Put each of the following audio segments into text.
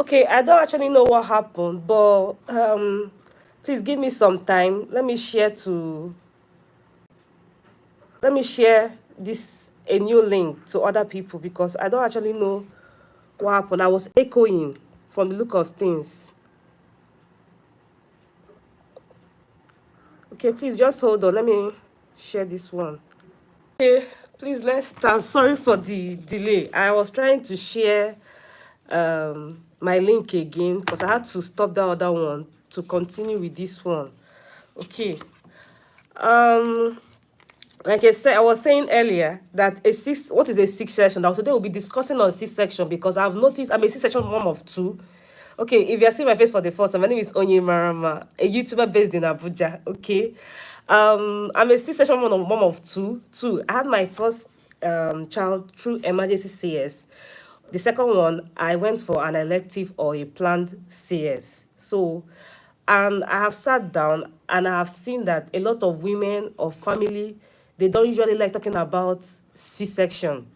Okay, I don't actually know what happened, but please give me some time. Let me share this a new link to other people because I don't actually know what happened. I was echoing from the look of things. Okay, please just hold on. Let me share this one. Okay, please let's start. Sorry for the delay. I was trying to share my link again because I had to stop that other one to continue with this one. Okay. Um like I said, I was saying earlier that what is a C-section? Now today we'll be discussing on C-section because I've noticed I'm a C-section mom of two. Okay, if you're seeing my face for the first time, my name is Onye Marama, a YouTuber based in Abuja. Okay, I'm a C-section mom of two. I had my first child through emergency CS. The second one, I went for an elective or a planned CS. So, and I have sat down and I have seen that a lot of women or family, they don't usually like talking about C-section.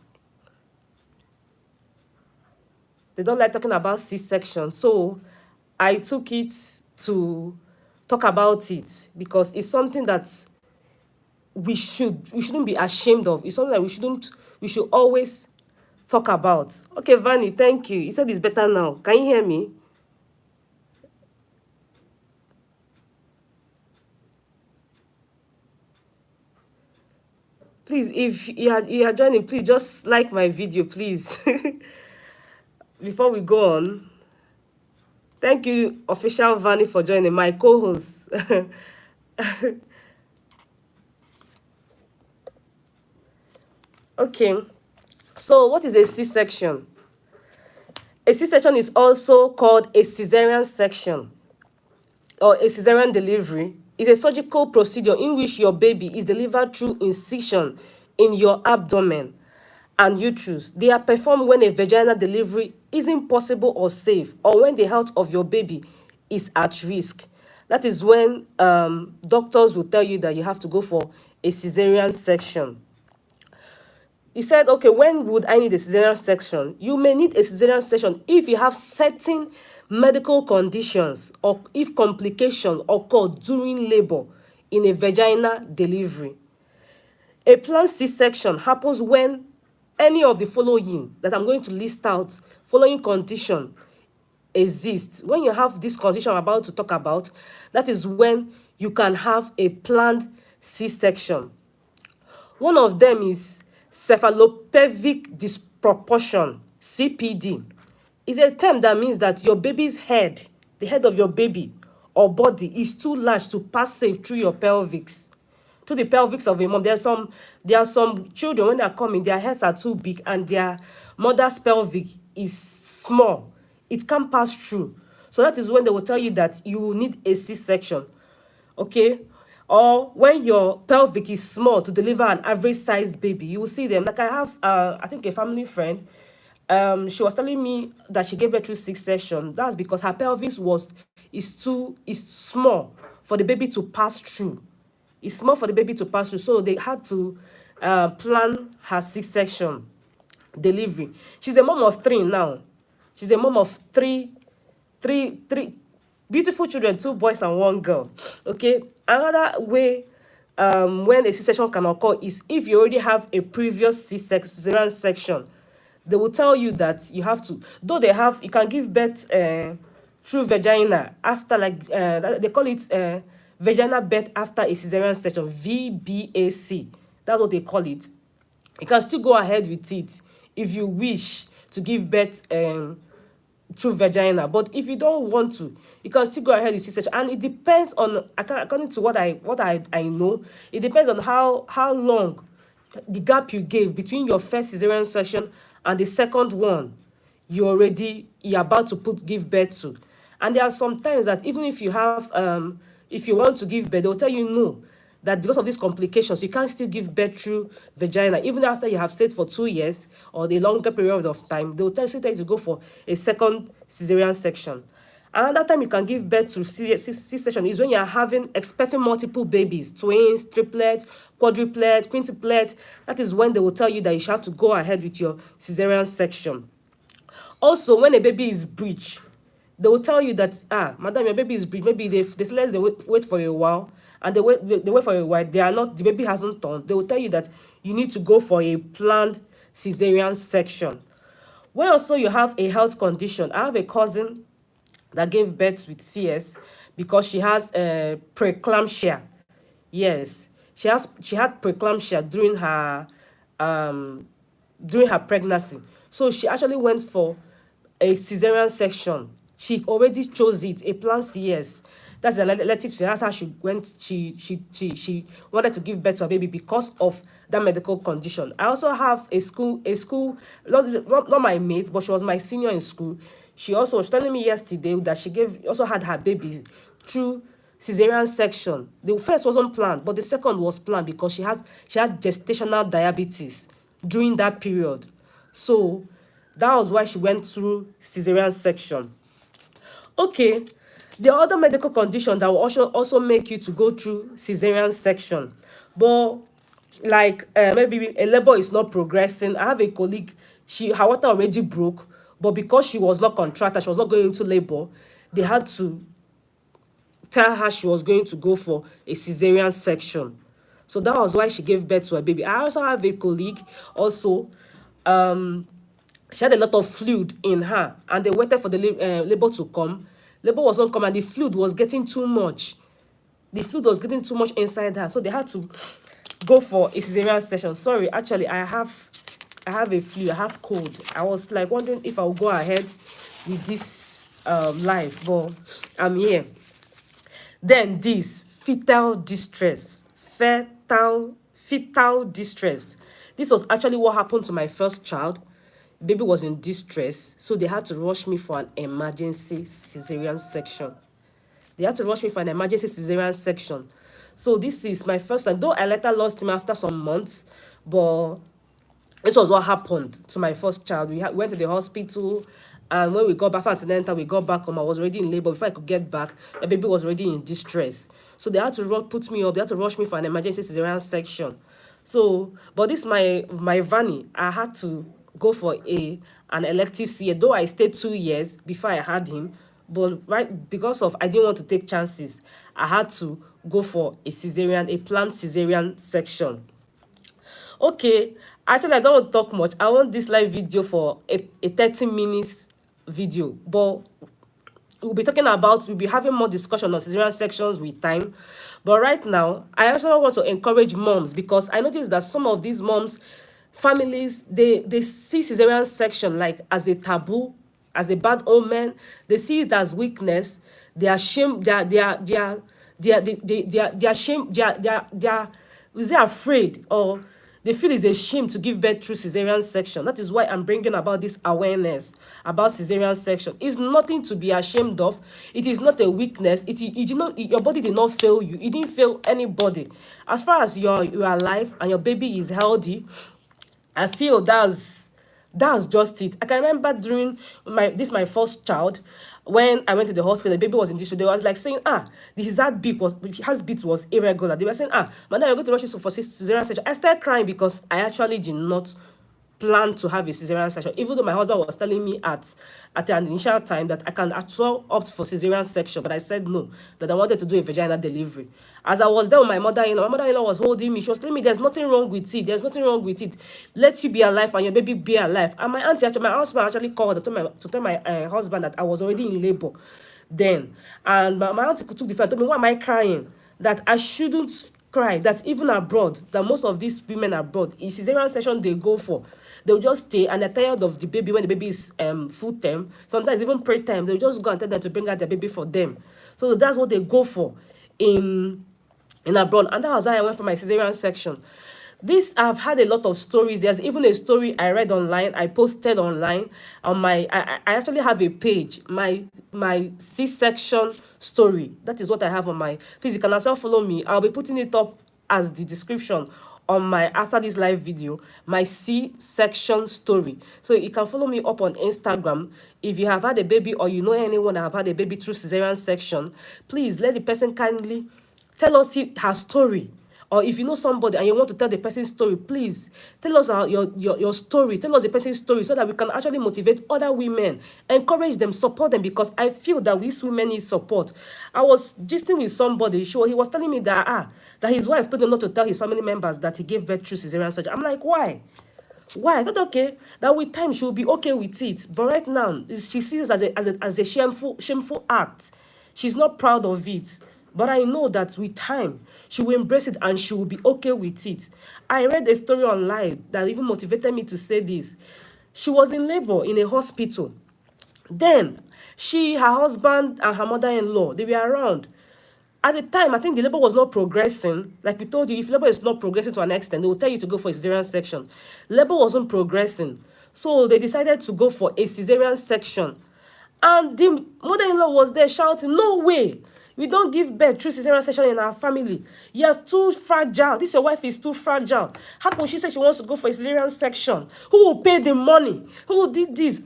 They don't like talking about C-section. So I took it to talk about it because it's something that we shouldn't be ashamed of. It's something that we should always talk about. Okay, Vanny, thank you. You said it's better now. Can you hear me? Please, if you are joining, please just like my video, please. Before we go on. Thank you, official Vanny, for joining my co-host. Okay, so what is a C-section? A C-section is also called a cesarean section or a cesarean delivery. Is a surgical procedure in which your baby is delivered through incision in your abdomen and uterus. They are performed when a vaginal delivery isn't possible or safe, or when the health of your baby is at risk. That is when doctors will tell you that you have to go for a cesarean section. He said, okay, when would I need a cesarean section? You may need a cesarean section if you have certain medical conditions or if complication occur during labor in a vaginal delivery. A planned C-section happens when any of the following that I'm going to list out, following condition exists. When you have this condition I'm about to talk about, that is when you can have a planned C-section. One of them is cephalopelvic disproportion, CPD. Is a term that means that your baby's head, the head of your baby or body, is too large to pass safe through your pelvics, through the pelvics of a mom. There are some children when they are coming, their heads are too big and their mother's pelvic is small. It can't pass through. So that is when they will tell you that you will need a C-section. Okay, or when your pelvic is small to deliver an average sized baby, you will see them. Like I have I think a family friend, she was telling me that she gave birth through C-section. That's because her pelvis is small for the baby to pass through. It's small for the baby to pass through, so they had to plan her C-section delivery. She's a mom of three now. She's a mom of three beautiful children, two boys and one girl. Okay, another way when a C-section can occur is if you already have a previous cesarean section. They will tell you that you have to, though you can give birth through vagina after, like they call it vaginal birth after a cesarean section, VBAC. That's what they call it. You can still go ahead with it if you wish to give birth through vagina, but if you don't want to, you can still go ahead with C-section. And it depends on, according to what I know, it depends on how long the gap you gave between your first cesarean section and the second one you're about to give birth to. And there are some times that even if you have if you want to give birth, they'll tell you no, that because of these complications, you can't still give birth through vagina. Even after you have stayed for 2 years or a longer period of time, they will tell you to go for a second cesarean section. Another time you can give birth to C-section is when you are expecting multiple babies, twins, triplets, quadruplets, quintuplets. That is when they will tell you that you should have to go ahead with your cesarean section. Also, when a baby is breech, They will tell you that, madam, your baby is breech. Maybe they let they wait for a while, and they wait for a while. They are not, the baby hasn't turned. They will tell you that you need to go for a planned cesarean section. When also you have a health condition, I have a cousin that gave birth with CS because she has preeclampsia. Yes, she had preeclampsia um during her pregnancy. So she actually went for a cesarean section. She already chose it, a planned CS. That's an elective. That's how she went. She wanted to give birth to a baby because of that medical condition. I also have not my mate, but she was my senior in school. She also was telling me yesterday that she also had her baby through cesarean section. The first wasn't planned, but the second was planned because she had gestational diabetes during that period. So that was why she went through cesarean section. Okay, the other medical condition that will also make you to go through cesarean section, but like maybe a labor is not progressing. I have a colleague, her water already broke, but because she was not contracted, she was not going into labor, they had to tell her she was going to go for a cesarean section. So that was why she gave birth to a baby. I also have a colleague also, she had a lot of fluid in her, and they waited for the labor to come. Labor was not coming, and the fluid was getting too much. The fluid was getting too much inside her, so they had to go for a cesarean section. Sorry, actually, I have a flu, I have cold. I was like wondering if I'll go ahead with this live, but I'm here. Then this fetal distress, fetal distress. This was actually what happened to my first child. Baby was in distress, so they had to rush me for an emergency cesarean section. They had to rush me for an emergency cesarean section. So this is my first time. Though I later lost him after some months, but this was what happened to my first child. We went to the hospital, and when we got back from antenatal, we got back home. I was already in labor. Before I could get back, my baby was already in distress. So they had to put me up. They had to rush me for an emergency cesarean section. So, but this my Vanny, I had to go for an elective CA. Though I stayed 2 years before I had him, but right because of I didn't want to take chances, I had to go for a planned cesarean section. Okay, actually, I don't want to talk much. I want this live video for a 30 minutes video, but we'll be having more discussion on cesarean sections with time. But right now, I also want to encourage moms, because I noticed that some of these moms, families, they see cesarean section like as a taboo, as a bad omen. They see it as weakness. They are shame. They are shame. Is they afraid, or they feel it's a shame to give birth through cesarean section. That is why I'm bringing about this awareness about cesarean section. It's nothing to be ashamed of. It is not a weakness. It did not, your body did not fail you. It didn't fail anybody. As far as you are alive and your baby is healthy, I feel that's just it. I can remember during my first child, when I went to the hospital, the baby was in distress. They was like saying, his heartbeat was irregular. They were saying, madam, you're going to rush you for cesarean section. I started crying because I actually did not plan to have a cesarean section, even though my husband was telling me at an initial time that I can as well opt for cesarean section, but I said no, that I wanted to do a vaginal delivery. As I was there with my mother-in-law was holding me. She was telling me there's nothing wrong with it. There's nothing wrong with it. Let you be alive and your baby be alive. And my husband actually called to tell my husband that I was already in labor then. And my auntie took the phone and told me, why am I crying? That I shouldn't cry, that even abroad, that most of these women abroad, is cesarean section they go for. They'll just stay and they're tired of the baby when the baby is full term. Sometimes even pre-term, they'll just go and tell them to bring out their baby for them. So that's what they go for in abroad. And that was how I went for my cesarean section. I've had a lot of stories. There's even a story I read online, I posted online on I actually have a page, my C-section story. That is what I have on my, please, you can also follow me. I'll be putting it up as the description on my, after this live video, my C-section story. So you can follow me up on Instagram. If you have had a baby, or you know anyone that have had a baby through cesarean section, please let the person kindly tell us her story or if you know somebody and you want to tell the person's story, please tell us your story. Tell us the person's story so that we can actually motivate other women, encourage them, support them, because I feel that these women need support. I was gisting with somebody. He was telling me that that his wife told him not to tell his family members that he gave birth through cesarean surgery. I'm like, why? Why? I thought, okay, that with time she'll be okay with it. But right now, she sees it as a shameful act. She's not proud of it. But I know that with time, she will embrace it and she will be okay with it. I read a story online that even motivated me to say this. She was in labor in a hospital. Then, her husband, and her mother-in-law, they were around. At the time, I think the labor was not progressing. Like we told you, if labor is not progressing to an extent, they will tell you to go for a cesarean section. Labor wasn't progressing. So they decided to go for a cesarean section. And the mother-in-law was there shouting, no way. We don't give birth through cesarean section in our family. You're too fragile. This your wife is too fragile. How come she said she wants to go for a cesarean section? Who will pay the money? Who will do this?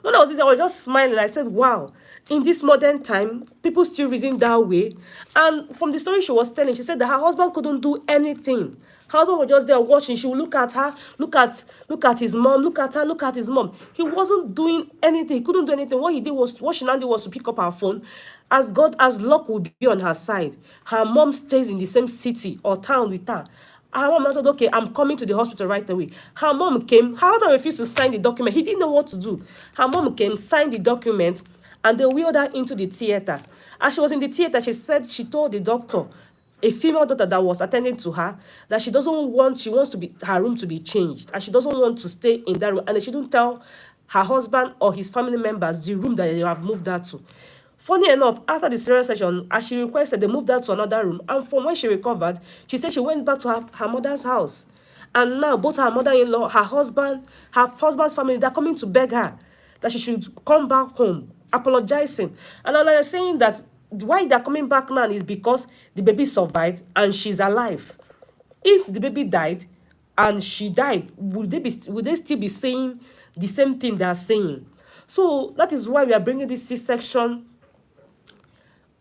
When I was this, I was just smiling. I said, wow, in this modern time, people still reason that way. And from the story she was telling, she said that her husband couldn't do anything. Her husband was just there watching. She would look at her, look at his mom, look at her, look at his mom. He wasn't doing anything. He couldn't do anything. What he did was, what she now did was to pick up her phone. As luck would be on her side, her mom stays in the same city or town with her. Her mom said, okay, I'm coming to the hospital right away. Her mom came. Her husband refused to sign the document. He didn't know what to do. Her mom came, signed the document, and they wheeled her into the theater. As she was in the theater, she told the doctor, a female doctor that was attending to her, that she wants her room to be changed, and she doesn't want to stay in that room, and she didn't tell her husband or his family members the room that they have moved her to. Funny enough, after the cesarean session, as she requested, they moved her to another room. And from when she recovered, she said she went back to her mother's house. And now both her mother-in-law, her husband's family, they're coming to beg her that she should come back home, apologizing. And I'm saying that why they're coming back now is because the baby survived and she's alive. If the baby died and she died, would they still be saying the same thing they are saying? So that is why we are bringing this C-section.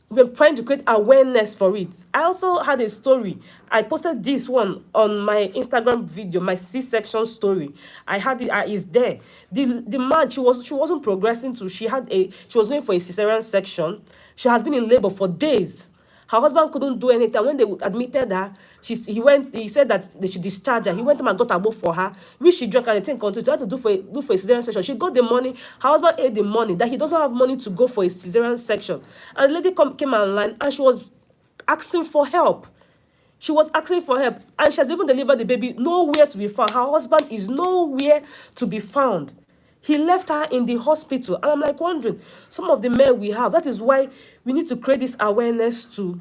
We're trying to create awareness for it. I also had a story. I posted this one on my Instagram video, my C-section story. I had it. It's there. The man, she wasn't progressing to. She was going for a cesarean section. She has been in labor for days. Her husband couldn't do anything. When they admitted her, he said that they should discharge her. He went and got a book for her, which she drank, and the thing continued. She had to do for a cesarean section. She got the money. Her husband ate the money, that he doesn't have money to go for a cesarean section. And the lady came online and she was asking for help. She was asking for help. And she has even delivered the baby, nowhere to be found. Her husband is nowhere to be found. He left her in the hospital. And I'm like wondering, some of the men we have, that is why we need to create this awareness to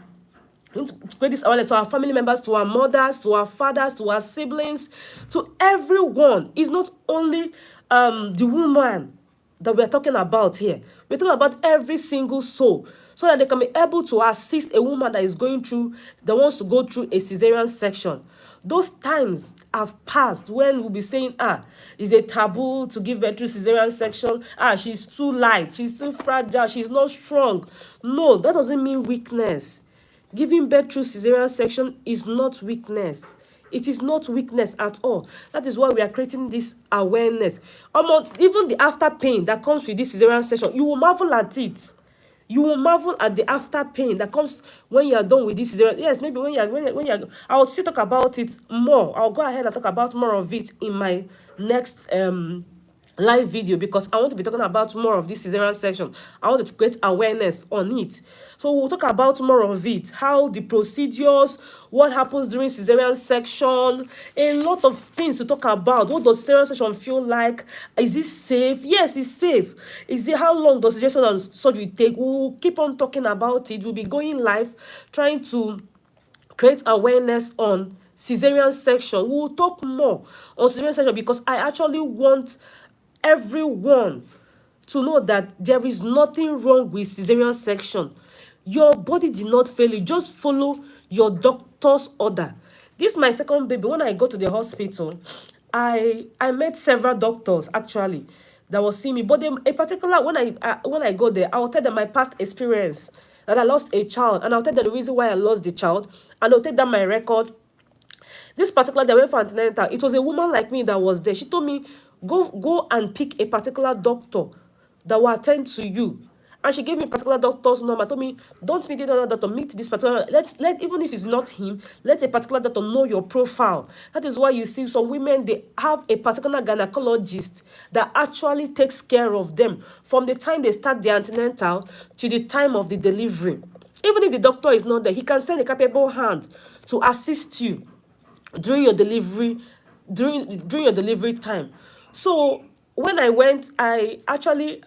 our family members, to our mothers, to our fathers, to our siblings, to everyone. It's not only the woman that we're talking about here. We're talking about every single soul, so that they can be able to assist a woman that wants to go through a cesarean section. Those times have passed when we'll be saying, it's a taboo to give birth through cesarean section. She's too light, she's too fragile, she's not strong. No, that doesn't mean weakness. Giving birth through cesarean section is not weakness. It is not weakness at all. That is why we are creating this awareness. Even the after pain that comes with this cesarean section, you will marvel at it. You will marvel at the after pain that comes when you are done with this cesarean. Yes, maybe when you're I'll still talk about it more. I'll go ahead and talk about more of it in my next live video, because I want to be talking about more of this cesarean section. I want to create awareness on it. So we'll talk about more of it, how the procedures, what happens during cesarean section, a lot of things to talk about. What does cesarean section feel like? Is it safe? Yes, it's safe. How long does cesarean and surgery take? We'll keep on talking about it. We'll be going live, trying to create awareness on cesarean section. We'll talk more on cesarean section, because I actually want everyone to know that there is nothing wrong with cesarean section. Your body did not fail you. Just follow your doctor's order. This is my second baby. When I go to the hospital, I met several doctors actually that was seeing me. But in particular, when I go there, I'll tell them my past experience. that I lost a child, and I'll tell them the reason why I lost the child, and they'll take down my record. This particular day I went for antenatal, it was a woman like me that was there. She told me, go and pick a particular doctor that will attend to you. And she gave me a particular doctor's number. Told me, don't meet another doctor, meet this particular. Let even if it's not him, let a particular doctor know your profile. That is why you see some women, they have a particular gynecologist that actually takes care of them from the time they start the antenatal to the time of the delivery. Even if the doctor is not there, he can send a capable hand to assist you during your delivery, during your delivery time. So when I went, I actually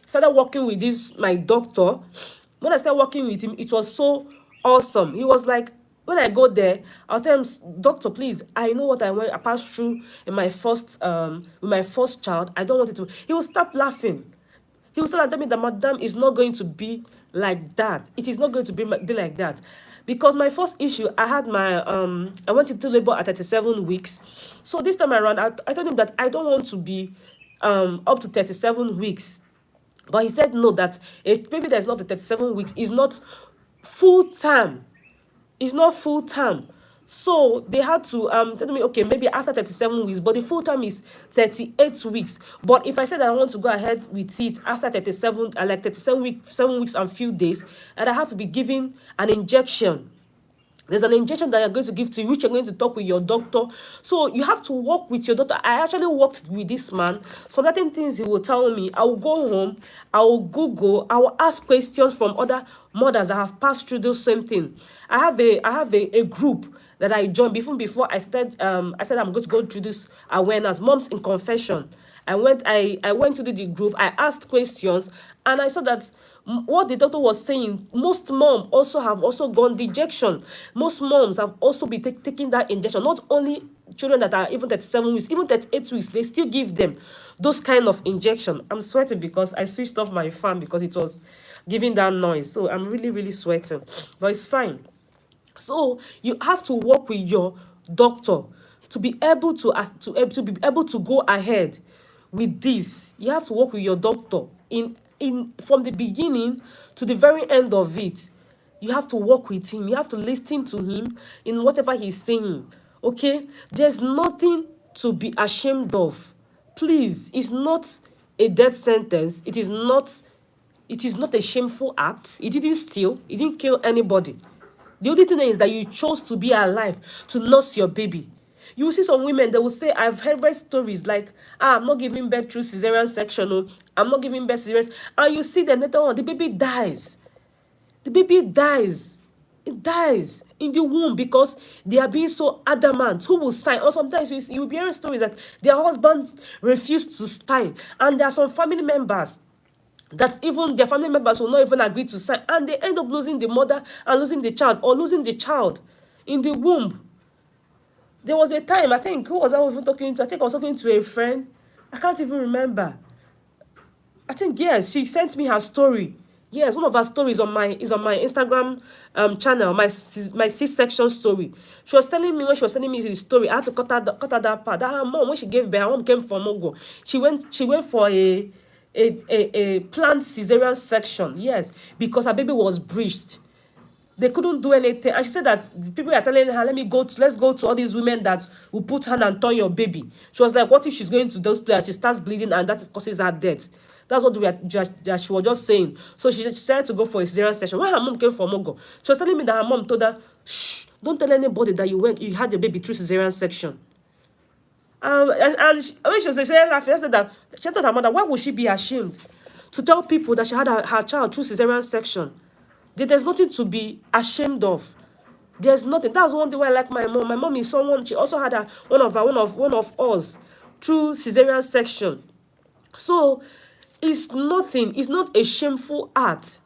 started working with this my doctor. When I started working with him, it was so awesome. He was like, when I go there, I'll tell him, doctor, please, I know what I passed through in my first with my first child. I don't want it to. He will stop laughing. He will still tell me that, madam, is not going to be like that. It is not going to be like that. Because my first issue, I had my, I went into labor at 37 weeks. So this time around, I told him that I don't want to be up to 37 weeks. But he said no, that a baby that is not to 37 weeks is not full time. It's not full time. So they had to tell me, okay, maybe after 37 weeks, but the full time is 38 weeks. But if I said that I want to go ahead with it after 37, like 37 weeks, 7 weeks and few days, and I have to be given an injection. There's an injection that you're going to give to you, which you're going to talk with your doctor. So you have to work with your doctor. I actually worked with this man. Some certain things he will tell me. I will go home, I will Google, I will ask questions from other mothers that have passed through those same things. I have a group that I joined before I started. I said I'm going to go through this awareness. Moms in Confession. I went to the group. I asked questions, and I saw that what the doctor was saying, most moms also have gone dejection. Most moms have also been taking that injection. Not only children that are even 37 weeks, even 38 weeks, they still give them those kind of injection. I'm sweating because I switched off my fan because it was giving that noise. So I'm really, really sweating, but it's fine. So you have to work with your doctor to be able to go ahead with this. You have to work with your doctor in from the beginning to the very end of it. You have to work with him. You have to listen to him in whatever he's saying. Okay? There's nothing to be ashamed of. Please, it's not a death sentence. It is not a shameful act. He didn't steal. He didn't kill anybody. The only thing is that you chose to be alive to nurse your baby. You will see some women, they will say, I've heard stories like, I'm not giving birth through cesarean section, or I'm not giving birth cesarean. And you see them later on, the baby dies. The baby dies. It dies in the womb because they are being so adamant. Who will sign? Or sometimes you will be hearing stories that their husbands refuse to sign. And there are some family members that even their family members will not even agree to sign, and they end up losing the mother and losing the child, or losing the child in the womb. There was a time, I think, who was I even talking to? I think I was talking to a friend. I can't even remember. I think, yes, she sent me her story. Yes, one of her stories on my Instagram channel, my C-section story. She was telling me, when she was telling me the story, I had to cut out that part. That her mom, when she gave birth, her mom came from Mogo. She went for a planned cesarean section, yes, because her baby was breached. They couldn't do anything, and she said that people are telling her, let's go to all these women that will put hand and turn your baby. She was like, what if she's going to those places, she starts bleeding, and that causes her death? That's what she was just saying. So she decided to go for a cesarean section. When her mom came from Mogo, she was telling me that her mom told her, shh, don't tell anybody that you had your baby through cesarean section. When she was saying laughing, I said that she told her mother, why would she be ashamed to tell people that she had her child through cesarean section? There's nothing to be ashamed of. There's nothing. That's one thing why I like my mom. My mom is someone, she also had one of us through cesarean section. So it's nothing. It's not a shameful act.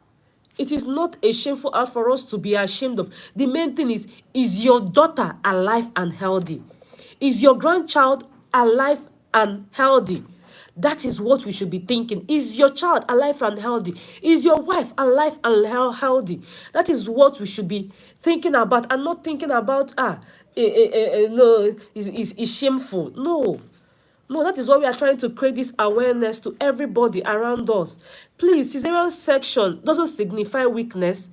It is not a shameful act for us to be ashamed of. The main thing is your daughter alive and healthy? Is your grandchild alive and healthy? That is what we should be thinking. Is your child alive and healthy? Is your wife alive and healthy? That is what we should be thinking about, and not thinking about, no, it's shameful. No. No, that is why we are trying to create this awareness to everybody around us. Please, cesarean section doesn't signify weakness.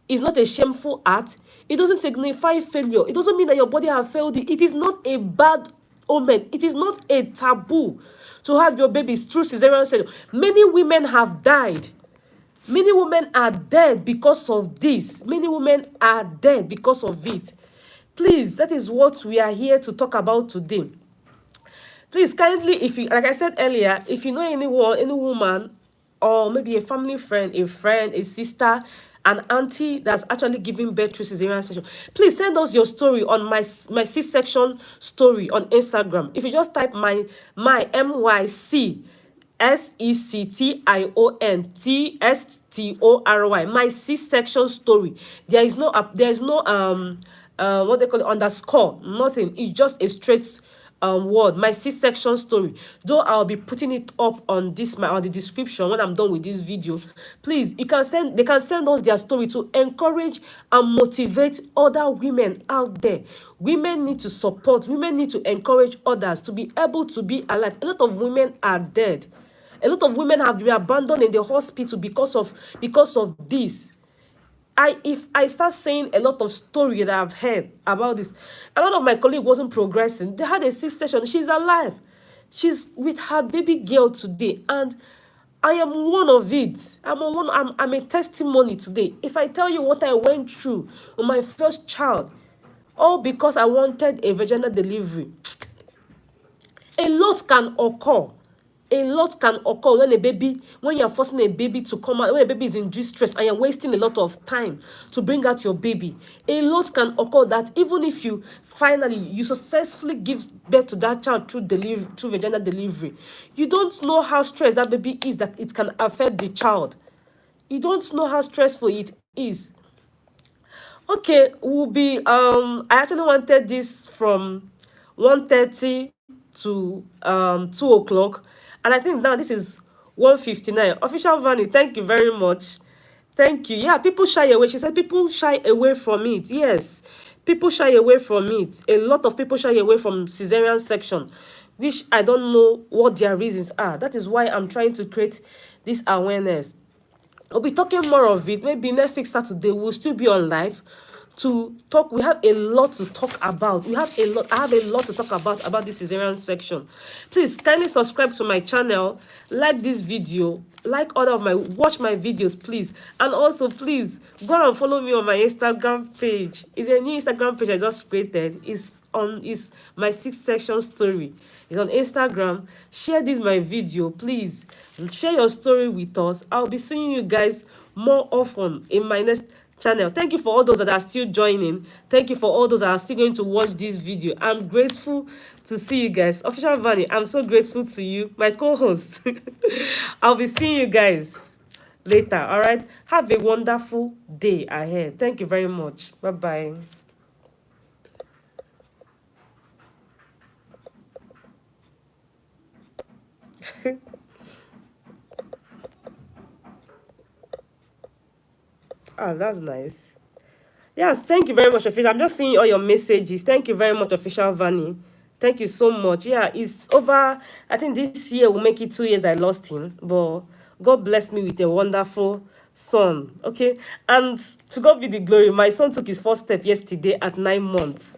It's not a shameful act. It doesn't signify failure. It doesn't mean that your body has failed you. It is not a bad omen. It is not a taboo to have your babies through cesarean section. Many women have died. Many women are dead because of this. Many women are dead because of it. Please, that is what we are here to talk about today. Please, kindly, if you, like I said earlier, if you know anyone, any woman, or maybe a family friend, a sister, an auntie that's actually giving birth through cesarean section, please send us your story on my C-section story on Instagram. If you just type my MYC SECTIONTSTORY, my C-section story. There is no what they call it, underscore, nothing. It's just a straight word, my C-section story. Though I'll be putting it up on the description when I'm done with this video. Please, they can send us their story to encourage and motivate other women out there. Women need to support, women need to encourage others to be able to be alive. A lot of women are dead. A lot of women have been abandoned in the hospital because of this. If I start saying a lot of story that I've heard about this, a lot of my colleagues wasn't progressing. They had a C-section. She's alive. She's with her baby girl today, and I am one of it. I'm a testimony today. If I tell you what I went through with my first child, all because I wanted a vaginal delivery, a lot can occur. A lot can occur when you're forcing a baby to come out, when a baby is in distress and you're wasting a lot of time to bring out your baby. A lot can occur that even if you successfully give birth to that child through vaginal delivery, you don't know how stressed that baby is, that it can affect the child. You don't know how stressful it is. Okay, I actually wanted this from 1:30 to 2 o'clock, and I think now this is 1:59. Official Vanny, thank you very much. Thank you. Yeah, people shy away. She said people shy away from it. Yes, people shy away from it. A lot of people shy away from cesarean section, which I don't know what their reasons are. That is why I'm trying to create this awareness. We'll be talking more of it. Maybe next week, Saturday, we'll still be on live to talk. We have a lot to talk about. I have a lot to talk about this cesarean section. Please kindly subscribe to my channel, like this video, watch my videos, please. And also, please go and follow me on my Instagram page. It's a new Instagram page I just created. It's my C-section story. It's on Instagram. Share my video, please. Share your story with us. I'll be seeing you guys more often in my next channel. Thank you for all those that are still joining. Thank you for all those that are still going to watch this video. I'm grateful to see you guys. Official Vanny, I'm so grateful to you, my co-host. I'll be seeing you guys later. All right. Have a wonderful day ahead. Thank you very much. Bye-bye. Oh, that's nice. Yes, thank you very much, Official. I'm just seeing all your messages. Thank you very much, Official Vanny. Thank you so much. Yeah, it's over. I think this year will make it 2 years I lost him. But God blessed me with a wonderful son. Okay. And to God be the glory. My son took his first step yesterday at 9 months.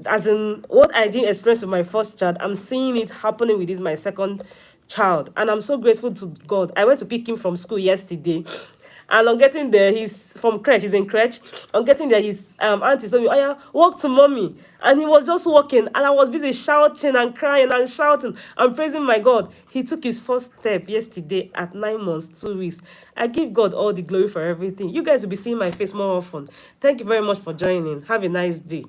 As in, what I didn't experience with my first child, I'm seeing it happening with my second child. And I'm so grateful to God. I went to pick him from school yesterday. And on getting there, he's from crèche. He's in crèche. On getting there, his auntie told me, "Oh yeah, walk to mommy." And he was just walking, and I was busy shouting and crying and shouting and praising my God. He took his first step yesterday at 9 months, 2 weeks. I give God all the glory for everything. You guys will be seeing my face more often. Thank you very much for joining. Have a nice day.